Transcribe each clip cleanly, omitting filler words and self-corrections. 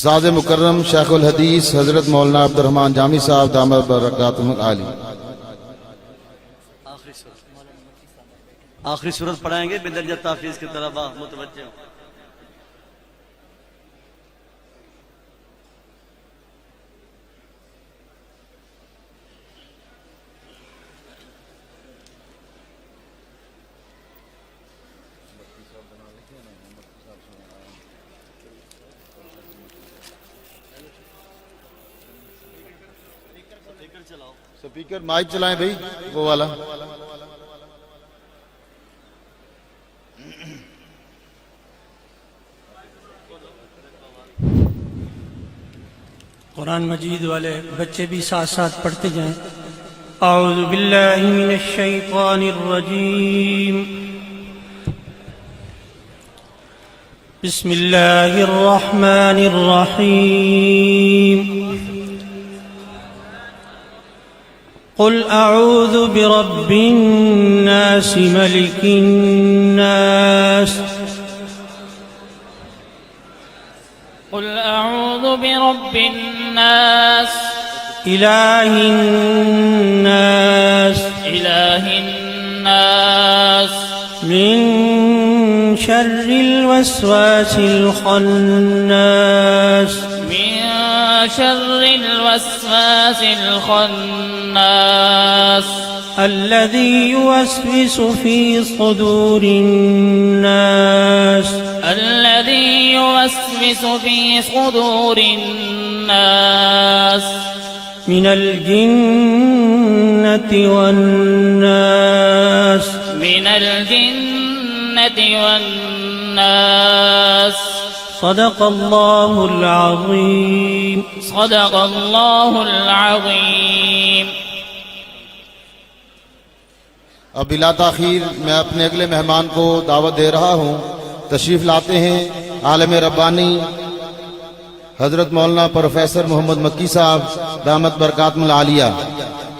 استاد مکرم شیخ الحدیث حضرت مولانا عبد الرحمن جامی صاحب دامت برکاتہم العالی آخری صورت پڑھائیں گے بدرجہ تحفیظ کے طلباء متوجہ ہوں۔ سپیکر مائک چلائیں بھائی وہ والا۔ قرآن مجید والے بچے بھی ساتھ ساتھ پڑھتے جائیں۔ اعوذ باللہ من الشیطان الرجیم، بسم اللہ الرحمن الرحیم، قل اعوذ برب الناس ملک الناس، قل أعوذ برب الناس إله الناس إله الناس من شر الوسواس الخناس من شر الوسواس الخناس الذي يوسوس في صدور الناس الذي يوسوس في صدور الناس من الجنة والناس من الجنة والناس صدق الله العظيم صدق الله العظيم۔ اب بلا تاخیر میں اپنے اگلے مہمان کو دعوت دے رہا ہوں، تشریف لاتے ہیں عالم ربانی حضرت مولانا پروفیسر محمد مکی صاحب دامت برکاتہم العالیہ۔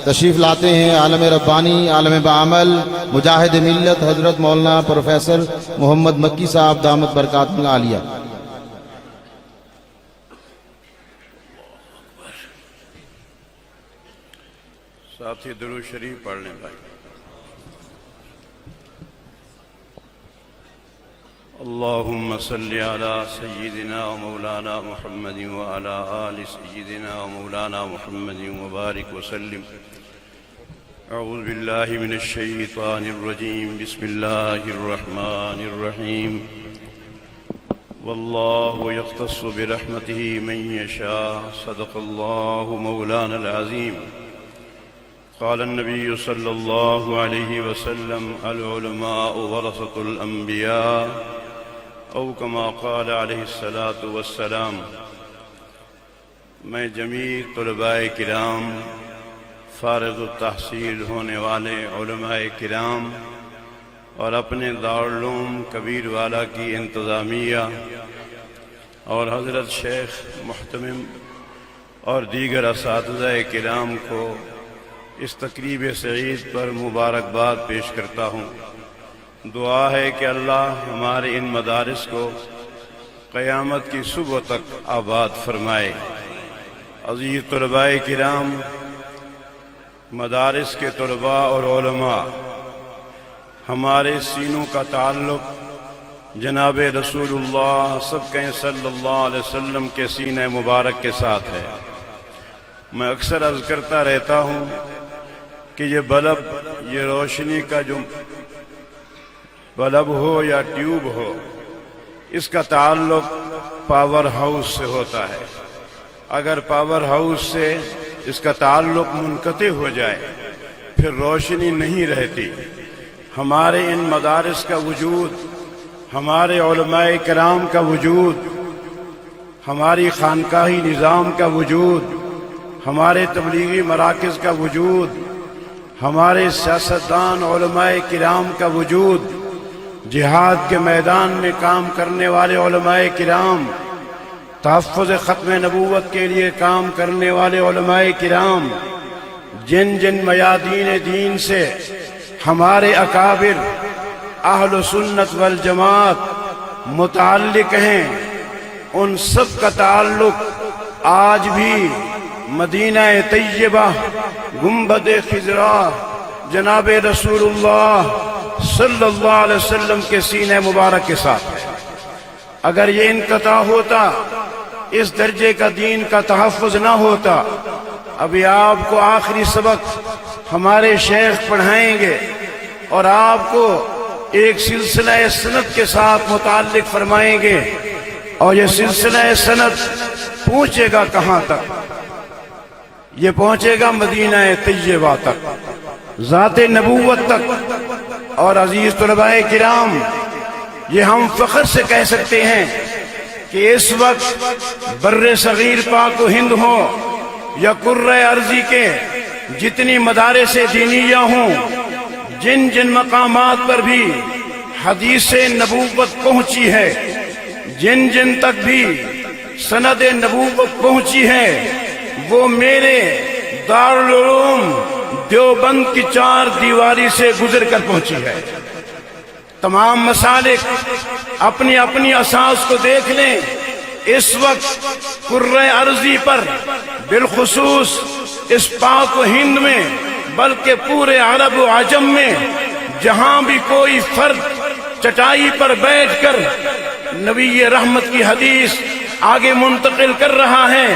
تشریف لاتے ہیں عالم ربانی عالم بعمل مجاہد ملت حضرت مولانا پروفیسر محمد مکی صاحب دامت برکاتہم العالیہ۔ ساتھی درود شریف پڑھ لیں بھائی۔ اللهم صل على سيدنا ومولانا محمد وعلى آل سيدنا ومولانا محمد وبارك وسلم۔ اعوذ بالله من الشيطان الرجيم، بسم الله الرحمن الرحيم۔ والله يختص برحمته من يشاء، صدق الله مولانا العظيم۔ قال النبي صلى الله عليه وسلم: العلماء ورثة الأنبياء، او کما قال علیہ الصلاۃ والسلام۔ میں جمیع طلباء کرام، فارغ التحصیل ہونے والے علماء کرام اور اپنے دارالعلوم کبیر والا کی انتظامیہ اور حضرت شیخ محتمم اور دیگر اساتذہ کرام کو اس تقریب سعید پر مبارکباد پیش کرتا ہوں۔ دعا ہے کہ اللہ ہمارے ان مدارس کو قیامت کی صبح تک آباد فرمائے۔ عزیز طلباء کرام، مدارس کے طلباء اور علماء، ہمارے سینوں کا تعلق جناب رسول اللہ سب کہیں صلی اللہ علیہ وسلم کے سینہ مبارک کے ساتھ ہے۔ میں اکثر عرض کرتا رہتا ہوں کہ یہ بلب، یہ روشنی کا جو بلب ہو یا ٹیوب ہو، اس کا تعلق پاور ہاؤس سے ہوتا ہے۔ اگر پاور ہاؤس سے اس کا تعلق منقطع ہو جائے پھر روشنی نہیں رہتی۔ ہمارے ان مدارس کا وجود، ہمارے علماء کرام کا وجود، ہماری خانقاہی نظام کا وجود، ہمارے تبلیغی مراکز کا وجود، ہمارے سیاستدان علماء کرام کا وجود، جہاد کے میدان میں کام کرنے والے علماء کرام، تحفظ ختم نبوت کے لیے کام کرنے والے علماء کرام، جن جن میادین دین سے ہمارے اکابر اہل سنت والجماعت متعلق ہیں، ان سب کا تعلق آج بھی مدینہ طیبہ گنبد خضرا جناب رسول اللہ صلی اللہ علیہ وسلم کے سینہ مبارک کے ساتھ ہے۔ اگر یہ انقطاع ہوتا، اس درجے کا دین کا تحفظ نہ ہوتا، ابھی آپ کو آخری سبق ہمارے شیخ پڑھائیں گے اور آپ کو ایک سلسلہ سند کے ساتھ متعلق فرمائیں گے، اور یہ سلسلہ سند پہنچے گا کہاں تک؟ یہ پہنچے گا مدینہ طیبہ تک، ذات نبوت تک۔ اور عزیز طلباء کرام، یہ ہم فخر سے کہہ سکتے ہیں کہ اس وقت بر صغیر پاک و ہند ہو یا کرۂ ارضی کے جتنی مدارس دینیہ ہوں، جن جن مقامات پر بھی حدیث نبوت پہنچی ہے، جن جن تک بھی سند نبوت پہنچی ہے، وہ میرے دارالعلوم دیوبند کی 4 دیواری سے گزر کر پہنچی ہے۔ تمام مسالک اپنی اپنی اساس کو دیکھ لیں۔ اس وقت کرۂ ارضی پر، بالخصوص اس پاک و ہند میں، بلکہ پورے عرب و عجم میں، جہاں بھی کوئی فرد چٹائی پر بیٹھ کر نبی رحمت کی حدیث آگے منتقل کر رہا ہے،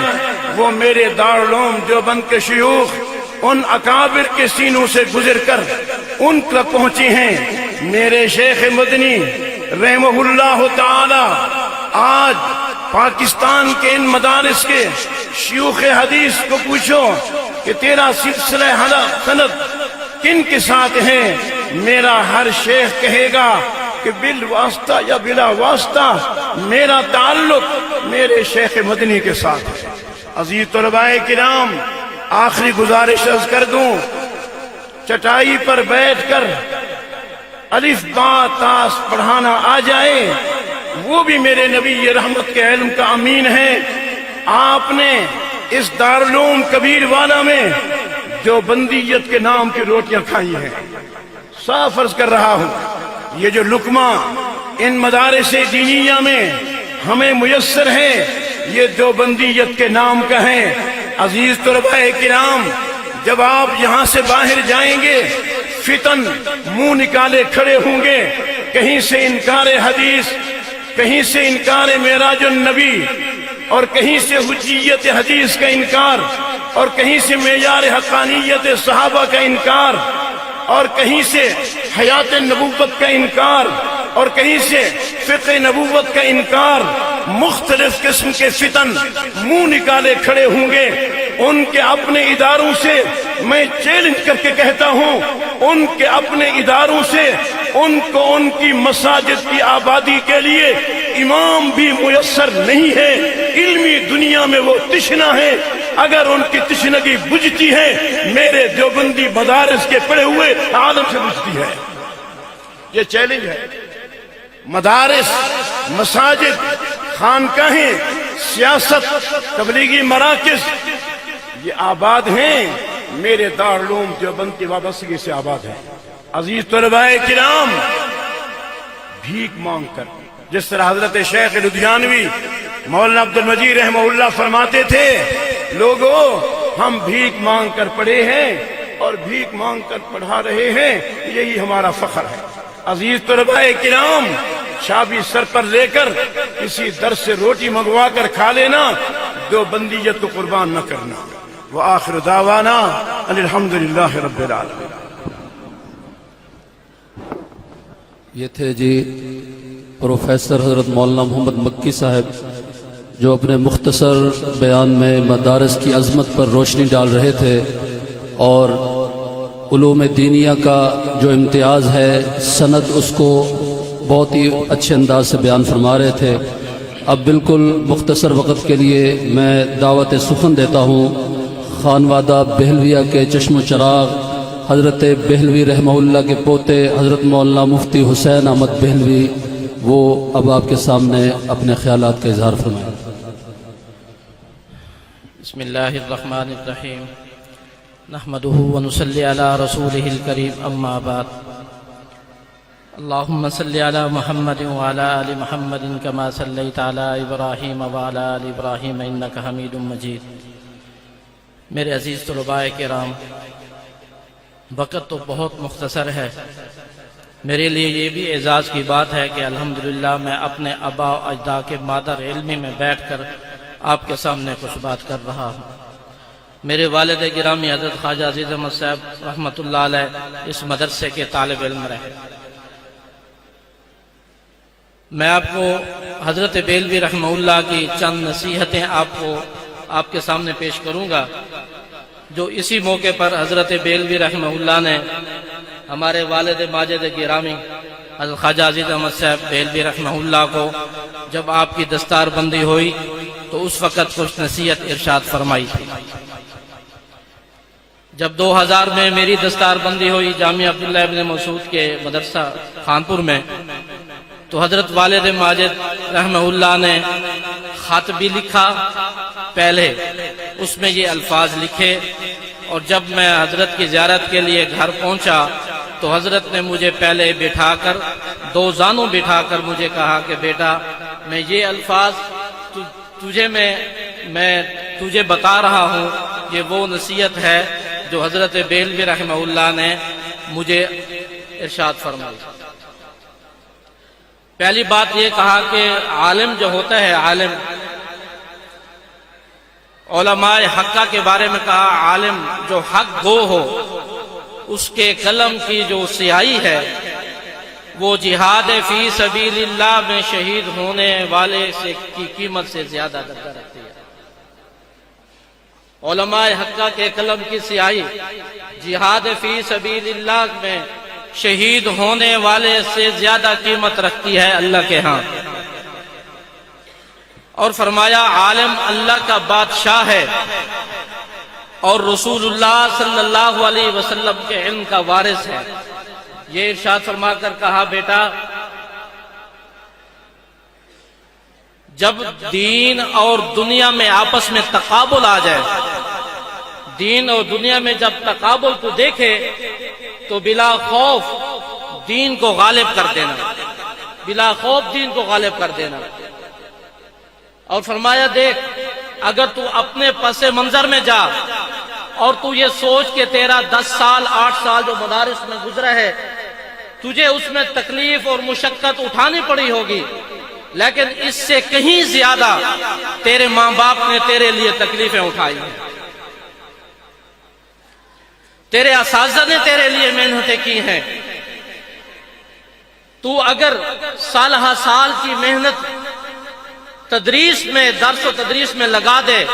وہ میرے دارالعلوم دیوبند کے شیوخ ان اکابر کے سینوں سے گزر کر ان تک پہنچی ہیں۔ میرے شیخ مدنی رحمہ اللہ تعالی آج پاکستان کے ان مدارس کے شیوخ حدیث کو پوچھو کہ تیرا سلسلہ سند کن کے ساتھ ہے، میرا ہر شیخ کہے گا کہ بالواسطہ یا بلا واسطہ میرا تعلق میرے شیخ مدنی کے ساتھ ہے۔ عزیز طلباء کرام، آخری گزارش عرض کر دوں، چٹائی پر بیٹھ کر الف با تا پڑھانا آ جائے، وہ بھی میرے نبی رحمت کے علم کا امین ہے۔ آپ نے اس دارالعلوم کبیر والا میں جو بندیت کے نام کی روٹیاں کھائی ہیں۔ صاف عرض کر رہا ہوں، یہ جو لقمہ ان مدارس دینیہ میں ہمیں میسر ہے، یہ جو بندیت کے نام کا ہے۔ عزیز طلباء کرام، جب آپ یہاں سے باہر جائیں گے، فتن منہ نکالے کھڑے ہوں گے، کہیں سے انکار حدیث، کہیں سے انکار معراج النبی، اور کہیں سے حجیت حدیث کا انکار، اور کہیں سے معیار حقانیت صحابہ کا انکار، اور کہیں سے حیات نبوت کا انکار، اور کہیں سے فقہ نبوت کا انکار۔ مختلف قسم کے فتن منہ نکالے کھڑے ہوں گے۔ ان کے اپنے اداروں سے میں چیلنج کر کے کہتا ہوں، ان کے اپنے اداروں سے ان کو ان کی مساجد کی آبادی کے لیے امام بھی میسر نہیں ہے۔ علمی دنیا میں وہ تشنا ہے، اگر ان کی تشنگی بجھتی ہے، میرے دیوبندی مدارس کے پڑھے ہوئے عالم سے بجھتی ہے۔ یہ چیلنج ہے۔ مدارس، مساجد، خانقاہیں، سیاست، تبلیغی مراکز، یہ آباد ہیں، میرے دارالعلوم دیوبند کی وابستگی سے آباد ہیں۔ عزیز طلباء کرام، بھیک مانگ کر، جس طرح حضرت شیخ لدھیانوی مولانا عبدالمجید رحمہ اللہ فرماتے تھے، لوگو ہم بھیک مانگ کر پڑھے ہیں اور بھیک مانگ کر پڑھا رہے ہیں، یہی ہمارا فخر ہے۔ عزیز طلباء کرام، شابی سر پر لے کر کسی در سے روٹی منگوا کر کھا لینا، دو بندیت کو قربان نہ کرنا۔ وآخر دعوانا ان الحمدللہ رب العالمین۔ یہ تھے جی پروفیسر حضرت مولانا محمد مکی صاحب، جو اپنے مختصر بیان میں مدارس کی عظمت پر روشنی ڈال رہے تھے اور علوم دینیہ کا جو امتیاز ہے، سند، اس کو بہت ہی اچھے انداز سے بیان فرما رہے تھے۔ اب بالکل مختصر وقت کے لیے میں دعوت سخن دیتا ہوں خانوادہ بہلویہ کے چشم و چراغ حضرت بہلوی رحمہ اللہ کے پوتے حضرت مولانا مفتی حسین احمد بہلوی، وہ اب آپ کے سامنے اپنے خیالات کا اظہار فرمائیں۔ بسم اللہ الرحمن الرحیم، نحمدہ ونصلی علی رسولہ الکریم، اما بعد۔ اللهم صل على محمد وعلى آل محمد كما صليت على إبراهيم وعلى آل إبراهيم إنك حميد مجيد. میرے عزیز طلباء کرام، وقت تو بہت مختصر ہے. میرے لیے یہ بھی اعزاز کی بات ہے کہ الحمدللہ میں اپنے آباء و اجداد کے مادر علمی میں بیٹھ کر آپ کے سامنے کچھ بات کر رہا ہوں. میرے والد گرامی حضرت خواجہ عزیز احمد صاحب رحمۃ اللہ علیہ اس مدرسے کے طالب علم رہے. میں آپ کو حضرت بیلوی رحمہ اللہ کی چند نصیحتیں آپ کے سامنے پیش کروں گا، جو اسی موقع پر حضرت بیلوی رحمہ اللہ نے ہمارے والد ماجد گرامی حضرت خواجہ عزیز احمد صاحب بیلوی رحمہ اللہ کو جب آپ کی دستار بندی ہوئی تو اس وقت کچھ نصیحت ارشاد فرمائی تھی. جب 2000 میں میری دستار بندی ہوئی جامعہ عبداللہ ابن مسعود کے مدرسہ خانپور میں، تو حضرت والد ماجد رحمہ اللہ نے خط بھی لکھا. پہلے اس میں یہ الفاظ لکھے، اور جب میں حضرت کی زیارت کے لیے گھر پہنچا تو حضرت نے مجھے پہلے بٹھا کر 2 زانوں بٹھا کر مجھے کہا کہ بیٹا، میں یہ الفاظ میں تجھے بتا رہا ہوں، یہ وہ نصیحت ہے جو حضرت بیلوی رحمہ اللہ نے مجھے ارشاد فرمائی. پہلی بات یہ کہا کہ عالم جو ہوتا ہے، عالم علماء حقہ کے بارے میں کہا، عالم جو حق گو ہو اس کے قلم کی جو سیاہی ہے وہ جہاد فی سبیل اللہ میں شہید ہونے والے کی قیمت سے زیادہ درجہ رکھتی ہے. علماء حقہ کے قلم کی سیاہی جہاد فی سبیل اللہ میں شہید ہونے والے سے زیادہ قیمت رکھتی ہے اللہ کے ہاں. اور فرمایا عالم اللہ کا بادشاہ ہے اور رسول اللہ صلی اللہ علیہ وسلم کے علم کا وارث ہے. یہ ارشاد فرما کر کہا بیٹا، جب دین اور دنیا میں آپس میں تقابل آ جائے، دین اور دنیا میں جب تقابل کو دیکھے تو بلا خوف دین کو غالب کر دینا، بلا خوف دین کو غالب کر دینا. اور فرمایا دیکھ، اگر تو اپنے پس منظر میں جا اور تو یہ سوچ کہ تیرا 10 سال 8 سال جو مدارس میں گزرا ہے تجھے اس میں تکلیف اور مشقت اٹھانی پڑی ہوگی، لیکن اس سے کہیں زیادہ تیرے ماں باپ نے تیرے لیے تکلیفیں اٹھائی ہیں، تیرے اساتذہ نے تیرے لیے محنتیں کی ہیں. تو اگر سالہ سال کی محنت تدریس میں، درس و تدریس میں لگا دے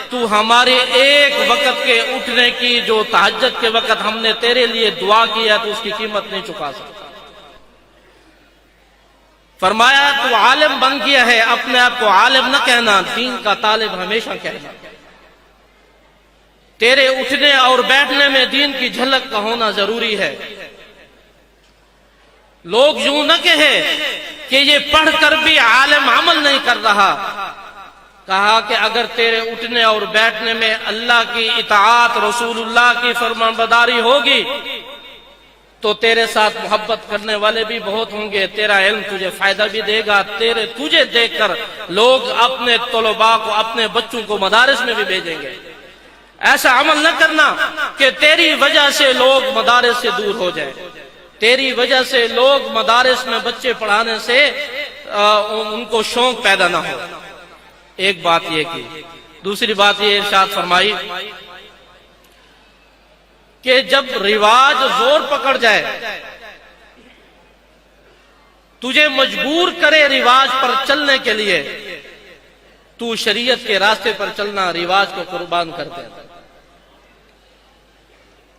تو ہمارے ایک وقت کے اٹھنے کی جو تہجد کے وقت ہم نے تیرے لیے دعا کی ہے تو اس کی قیمت نہیں چکا سکتا. فرمایا تو عالم بن گیا ہے، اپنے آپ کو عالم نہ کہنا، دین کا طالب ہمیشہ کہنا. تیرے اٹھنے اور بیٹھنے میں دین کی جھلک کا ہونا ضروری ہے. لوگ یوں نہ کہے کہ یہ پڑھ کر بھی عالم عمل نہیں کر رہا. کہا کہ اگر تیرے اٹھنے اور بیٹھنے میں اللہ کی اطاعت، رسول اللہ کی فرمانبرداری ہوگی تو تیرے ساتھ محبت کرنے والے بھی بہت ہوں گے، تیرا علم تجھے فائدہ بھی دے گا. تجھے دیکھ کر لوگ اپنے طلباء کو، اپنے بچوں کو مدارس میں بھی بھیجیں گے. ایسا عمل نہ کرنا کہ تیری وجہ سے لوگ مدارس سے دور ہو جائیں، تیری وجہ سے لوگ مدارس میں بچے پڑھانے سے ان کو شوق پیدا نہ ہو. ایک بات یہ کی. دوسری بات یہ ارشاد فرمائی کہ جب رواج زور پکڑ جائے، تجھے مجبور کرے رواج پر چلنے کے لیے، تو شریعت کے راستے پر چلنا، رواج کو قربان کر دے.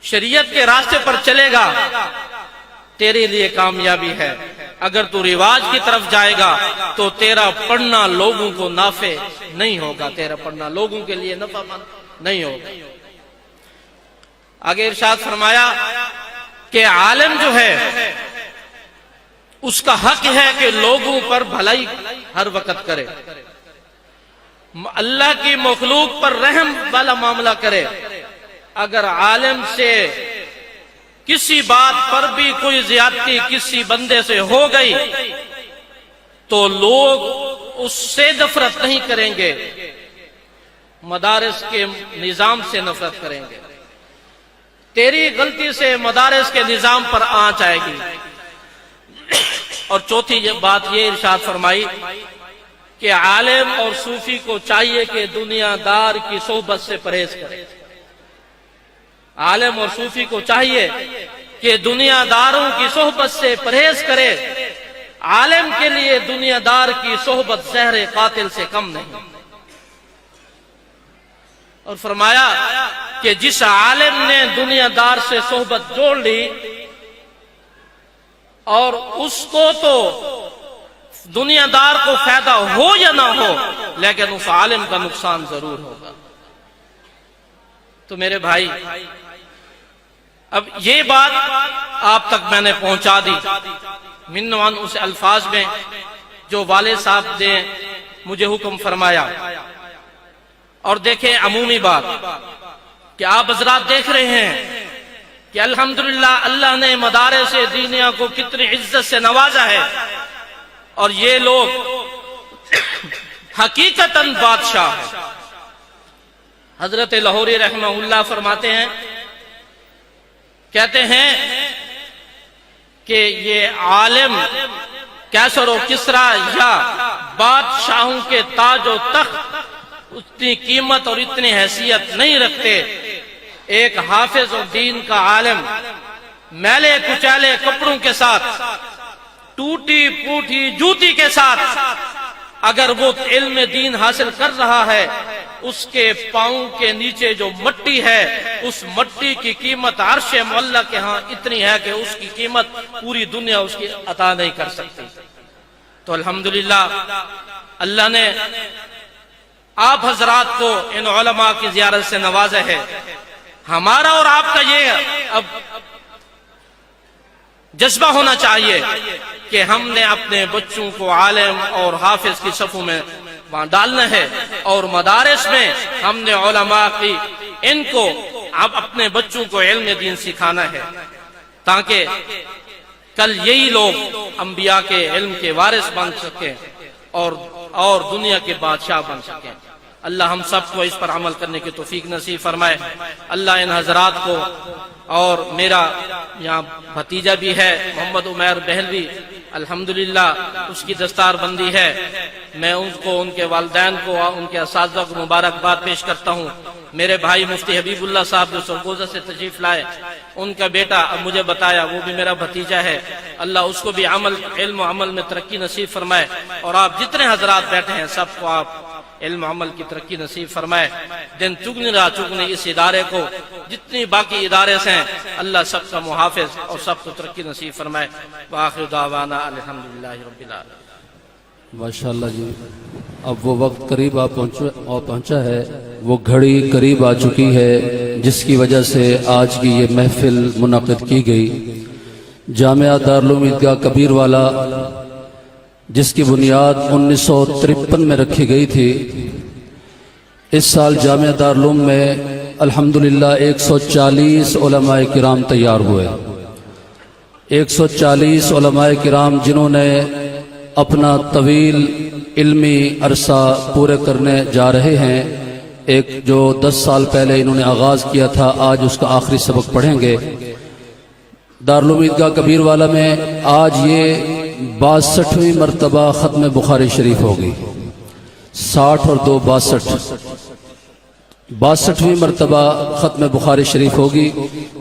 شریعت کے راستے پر چلے گا تیرے لیے کامیابی ہے. اگر تو رواج کی طرف جائے گا تو تیرا پڑھنا لوگوں کو نافع نہیں ہوگا، تیرا پڑھنا لوگوں کے لیے نفع مند نہیں ہوگا. آگے ارشاد فرمایا کہ عالم جو ہے اس کا حق ہے کہ لوگوں پر بھلائی ہر وقت کرے، اللہ کی مخلوق پر رحم والا معاملہ کرے. اگر عالم سے کسی بات پر بھی کوئی زیادتی کسی بندے سے ہو گئی تو لوگ اس سے نفرت نہیں کریں گے، مدارس کے نظام سے نفرت کریں گے۔ تیری غلطی سے مدارس کے نظام پر آنچ آئے گی۔ اور چوتھی بات یہ ارشاد فرمائی کہ عالم اور صوفی کو چاہیے کہ دنیا دار کی صحبت سے پرہیز کرے۔ عالم اور صوفی کو چاہیے کہ دنیا داروں کی صحبت سے پرہیز کرے۔ عالم کے لیے دنیا دار کی صحبت زہر قاتل سے کم نہیں۔ اور فرمایا کہ جس عالم نے دنیا دار سے صحبت جوڑ لی اور اس کو تو دنیا دار کو فائدہ ہو یا نہ ہو لیکن اس عالم کا نقصان ضرور ہوگا۔ تو میرے بھائی، اب یہ بات آپ تک میں نے پہنچا دی منوان اس الفاظ میں جو والد صاحب نے مجھے حکم فرمایا۔ اور دیکھیں عمومی بات کہ آپ حضرات دیکھ رہے ہیں کہ الحمدللہ اللہ نے مدارس دینیہ کو کتنی عزت سے نوازا ہے، اور یہ لوگ حقیقتاً بادشاہ ہیں۔ حضرت لاہوری رحمہ اللہ فرماتے ہیں، کہتے ہیں کہ یہ عالم کیسر و کسرا یا بادشاہوں کے تاج و تخت اتنی قیمت اور اتنی حیثیت نہیں رکھتے۔ ایک حافظ و دین کا عالم میلے کچیلے کپڑوں کے ساتھ، ٹوٹی پوٹی جوتی کے ساتھ اگر وہ علم دین حاصل کر رہا ہے، اس کے پاؤں کے نیچے جو مٹی ہے اس مٹی کی قیمت عرش معلی کے ہاں اتنی ہے کہ اس کی قیمت پوری دنیا اس کی عطا نہیں کر سکتی۔ تو الحمدللہ اللہ نے آپ حضرات کو ان علماء کی زیارت سے نوازا ہے۔ ہمارا اور آپ کا یہ اب جذبہ ہونا چاہیے کہ ہم نے اپنے بچوں کو عالم اور حافظ کی صفوں میں ڈالنا ہے، اور مدارس میں ہم نے علماء کی ان کو اب اپنے بچوں کو علم دین سکھانا ہے، تاکہ کل یہی لوگ انبیاء کے علم کے وارث بن سکیں اور دنیا کے بادشاہ بن سکیں۔ اللہ ہم سب کو اس پر عمل کرنے کی توفیق نصیب فرمائے۔ اللہ ان حضرات کو، اور میرا یہاں بھتیجا بھی ہے محمد عمیر بہلوی، الحمدللہ اس کی دستار بندی ہے، میں ان کو، ان کے والدین کو، ان کے اساتذہ کو مبارکباد پیش کرتا ہوں۔ میرے بھائی مفتی حبیب اللہ صاحب جو سرگوزہ سے تشریف لائے، ان کا بیٹا اب مجھے بتایا وہ بھی میرا بھتیجا ہے، اللہ اس کو بھی علم و عمل میں ترقی نصیب فرمائے، اور آپ جتنے حضرات بیٹھے ہیں سب کو آپ علم و عمل کی ترقی نصیب فرمائے۔ دن چگنی رات چگنی اس ادارے کو، جتنی باقی ادارے ہیں، اللہ سب کا محافظ اور سب کو ترقی نصیب فرمائے۔ وآخر دعوانا الحمدللہ رب العالمین۔ ماشاءاللہ جی، اب وہ وقت قریب پہنچا ہے، وہ گھڑی قریب آ چکی ہے جس کی وجہ سے آج کی یہ محفل منعقد کی گئی۔ جامعہ دارالعلوم عیدگاہ کبیر والا جس کی بنیاد 1953 میں رکھی گئی تھی، اس سال جامعہ دارالعلوم میں الحمدللہ 140 علماء کرام تیار ہوئے۔ 140 علماء کرام جنہوں نے اپنا طویل علمی عرصہ پورے کرنے جا رہے ہیں۔ ایک جو 10 سال پہلے انہوں نے آغاز کیا تھا، آج اس کا آخری سبق پڑھیں گے۔ دارالعلوم عیدگاہ کبیر والا میں آج یہ 62ویں مرتبہ ختم بخاری شریف ہوگی۔ 60 اور 2 62ویں مرتبہ ختم بخاری شریف ہوگی۔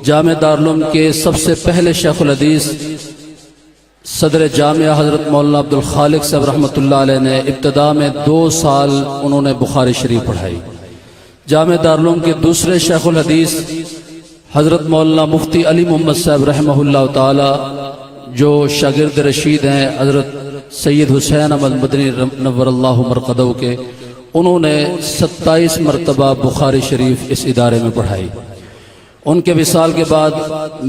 جامعہ دارالعلوم کے سب سے پہلے شیخ الحدیث صدر جامعہ حضرت مولانا عبدالخالق صاحب رحمۃ اللہ علیہ نے ابتدا میں 2 سال انہوں نے بخاری شریف پڑھائی۔ جامعہ دارالعلوم کے دوسرے شیخ الحدیث حضرت مولانا مفتی علی محمد صاحب رحمہ اللہ تعالی، جو شاگرد رشید ہیں حضرت سید حسین احمد مدنی نور اللہ مرقدہ کے، انہوں نے 27 مرتبہ بخاری شریف اس ادارے میں پڑھائی۔ ان کے وصال کے بعد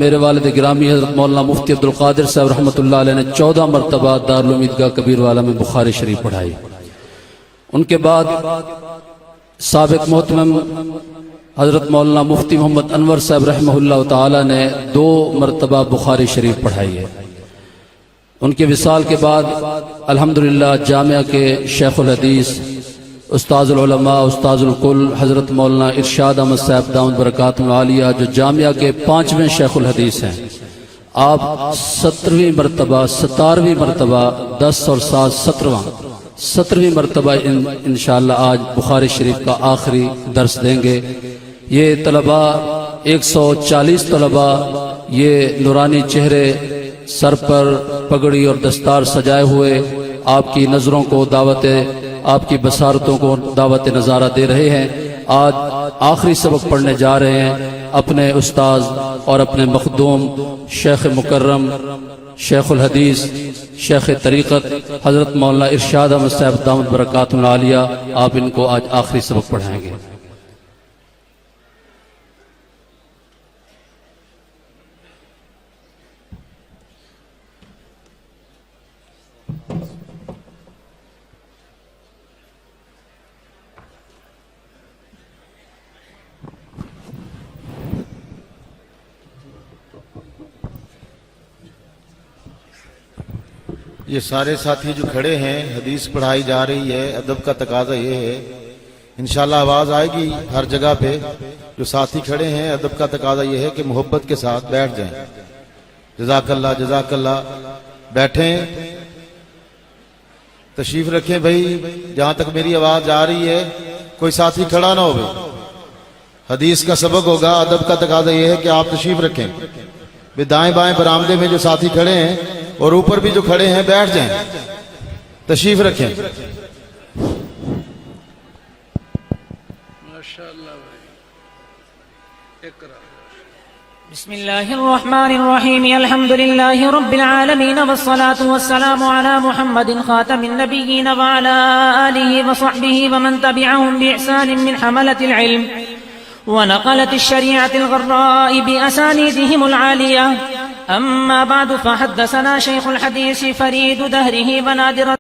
میرے والد گرامی حضرت مولانا مفتی عبدالقادر صاحب رحمۃ اللہ علیہ نے 14 مرتبہ دارالعلوم عیدگاہ کبیر والا میں بخاری شریف پڑھائی۔ ان کے بعد سابق محتمم حضرت مولانا مفتی محمد انور صاحب رحمہ اللہ تعالی نے 2 مرتبہ بخاری شریف پڑھائی ہے۔ ان کے وصال کے بعد الحمدللہ جامعہ کے شیخ الحدیث استاذ العلماء استاذ الکل حضرت مولانا ارشاد احمد صاحب دامت برکاتہ العالیہ جو جامعہ کے 5ویں شیخ الحدیث ہیں، آپ 17ویں مرتبہ 17ویں مرتبہ 10 اور 7 17ویں مرتبہ انشاءاللہ آج بخاری شریف کا آخری درس دیں گے۔ یہ طلباء 140 طلباء یہ نورانی چہرے سر پر پگڑی اور دستار سجائے ہوئے آپ کی نظروں کو دعوت، آپ کی بصارتوں کو دعوت نظارہ دے رہے ہیں۔ آج آخری سبق پڑھنے جا رہے ہیں اپنے استاذ اور اپنے مخدوم شیخ مکرم شیخ الحدیث شیخ طریقت حضرت مولانا ارشاد احمد صاحب دامت برکاتہ العالیہ، آپ ان کو آج آخری سبق پڑھائیں گے۔ یہ سارے ساتھی جو کھڑے ہیں، حدیث پڑھائی جا رہی ہے، ادب کا تقاضا یہ ہے، انشاءاللہ آواز آئے گی ہر جگہ پہ۔ جو ساتھی کھڑے ہیں، ادب کا تقاضا یہ ہے کہ محبت کے ساتھ بیٹھ جائیں۔ جزاک اللہ جزاک اللہ، بیٹھیں، تشریف رکھیں بھائی۔ جہاں تک میری آواز جا رہی ہے کوئی ساتھی کھڑا نہ ہو بھائی، حدیث کا سبق ہوگا، ادب کا تقاضا یہ ہے کہ آپ تشریف رکھیں۔ دائیں بائیں برآمدے میں جو ساتھی کھڑے ہیں اور اوپر بھی جو کھڑے ہیں بیٹھ جائیں، تشریف رکھیں۔ بسم الله الرحمن الرحيم الحمد لله رب العالمين والصلاة والسلام على محمد خاتم النبيين وعلى آله وصحبه ومن تبعهم بإحسان من حملة العلم ونقلة الشريعة الغراء بأسانيدهم العالية. أما بعد فحدثنا شيخ الحديث فريد دهره ونادر